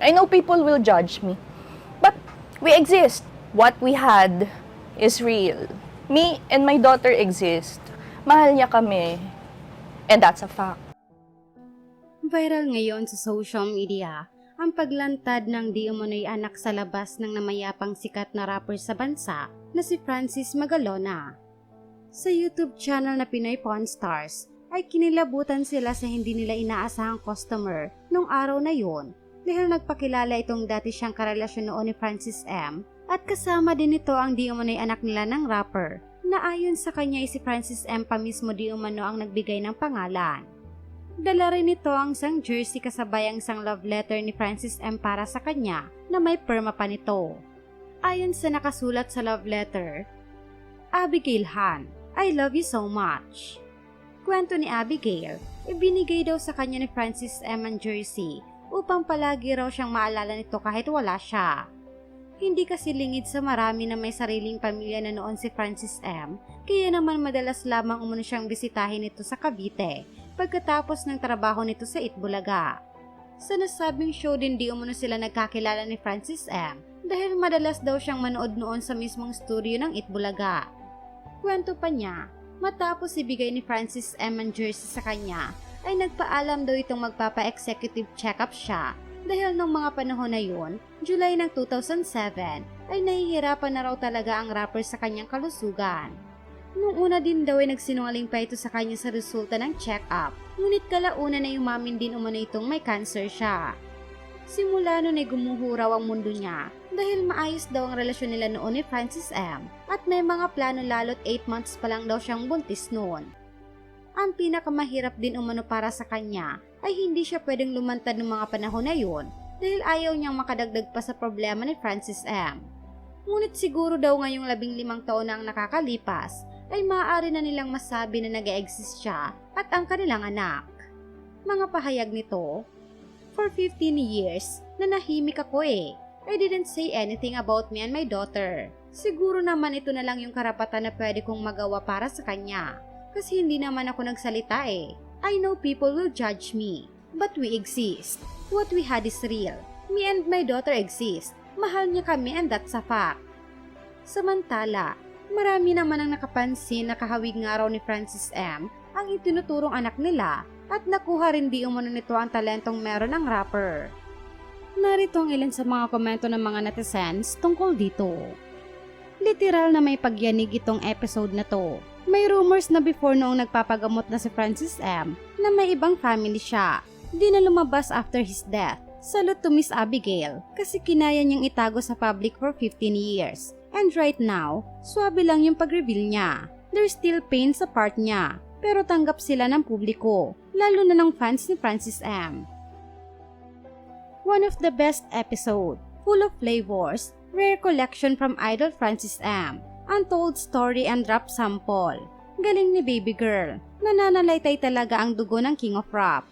I know people will judge me, but we exist. What we had is real. Me and my daughter exist. Mahal niya kami. And that's a fact. Viral ngayon sa social media ang paglantad ng di umano'y anak sa labas ng namayapang sikat na rapper sa bansa na si Francis Magalona. Sa YouTube channel na Pinoy Pawn Stars ay kinilabutan sila sa hindi nila inaasahang customer nung araw na yun dahil nagpakilala itong dati siyang karelasyon noon ni Francis M. at kasama din ito ang di umano'y anak nila ng rapper na ayon sa kanya ay si Francis M. pa mismo di umano ang nagbigay ng pangalan. Dala rin ito ang isang jersey kasabay ang isang love letter ni Francis M. para sa kanya na may perma pa nito. Ayon sa nakasulat sa love letter, Abigail Han, I love you so much. Kwento ni Abigail, ibinigay daw sa kanya ni Francis M. ang jersey upang palagi raw siyang maalala nito kahit wala siya. Hindi kasi lingid sa marami na may sariling pamilya na noon si Francis M. Kaya naman madalas lamang umano siyang bisitahin ito sa Cavite pagkatapos ng trabaho nito sa Itbulaga. Sa nasabing show din di umano sila nagkakilala ni Francis M. dahil madalas daw siyang manood noon sa mismong studio ng Itbulaga. Kwento pa niya, matapos ibigay ni Francis M. ang jersey sa kanya, ay nagpaalam daw itong magpapa-executive check-up siya dahil nung mga panahon na yun, July ng 2007, ay nahihirapan na raw talaga ang rapper sa kanyang kalusugan. Nung una din daw ay nagsinungaling pa ito sa kanya sa resulta ng check-up, ngunit kalaunan ay umamin din umano itong may cancer siya. Simula nun ay gumuho raw ang mundo niya dahil maayos daw ang relasyon nila noon ni Francis M. at may mga plano lalo't 8 months pa lang daw siyang buntis noon. Ang pinakamahirap din umano para sa kanya ay hindi siya pwedeng lumantad ng mga panahon na yun dahil ayaw niyang makadagdag pa sa problema ni Francis M. Ngunit siguro daw ngayong 15 taon na ang nakakalipas ay maaari na nilang masabi na nag-e-exist siya at ang kanilang anak. Mga pahayag nito, for 15 years, nanahimik ako I didn't say anything about me and my daughter. Siguro naman ito na lang yung karapatan na pwede kong magawa para sa kanya. Kasi hindi naman ako nagsalita I know people will judge me. But we exist. What we had is real. Me and my daughter exist. Mahal niya kami and that's a fact. Samantala, marami naman ang nakapansin na kahawig nga raw ni Francis M. ang itinuturong anak nila at nakuha rin di umano nito ang talentong meron ng rapper. Narito ang ilan sa mga komento ng mga netizens tungkol dito. Literal na may pagyanig itong episode na to. May rumors na before noong nagpapagamot na si Francis M. na may ibang family siya. Di na lumabas after his death. Salute to Miss Abigail kasi kinaya niyang itago sa public for 15 years. And right now, swabe lang yung pag-reveal niya. There's still pain sa part niya, pero tanggap sila ng publiko, lalo na ng fans ni Francis M. One of the best episode, full of flavors, rare collection from Idol Francis M. Untold story and rap sample. Galing ni Baby Girl, nananalaytay talaga ang dugo ng King of Rap.